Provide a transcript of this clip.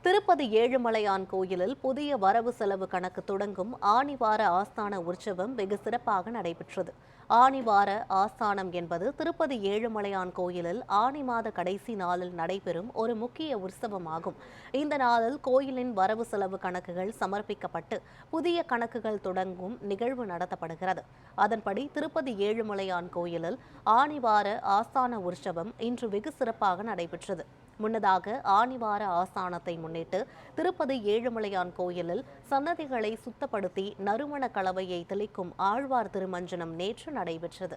திருப்பதி ஏழுமலையான் கோயிலில் புதிய வரவு செலவு கணக்கு தொடங்கும் ஆணிவார ஆஸ்தான உற்சவம் வெகு சிறப்பாக நடைபெற்றது. ஆணிவார ஆஸ்தானம் என்பது திருப்பதி ஏழுமலையான் கோயிலில் ஆனி மாத கடைசி நாளில் நடைபெறும் ஒரு முக்கிய உற்சவமாகும். இந்த நாளில் கோயிலின் வரவு செலவு கணக்குகள் சமர்ப்பிக்கப்பட்டு புதிய கணக்குகள் தொடங்கும் நிகழ்வு நடத்தப்படுகிறது. அதன்படி திருப்பதி ஏழுமலையான் கோயிலில் ஆணிவார ஆஸ்தான உற்சவம் இன்று வெகு சிறப்பாக நடைபெற்றது. முன்னதாக ஆணிவார ஆஸ்தானத்தை முன்னிட்டு திருப்பதி ஏழுமலையான் கோயிலில் சன்னதிகளை சுத்தப்படுத்தி நறுமண கலவையை தெளிக்கும் ஆழ்வார் திருமஞ்சனம் நேற்று நடைபெற்றது.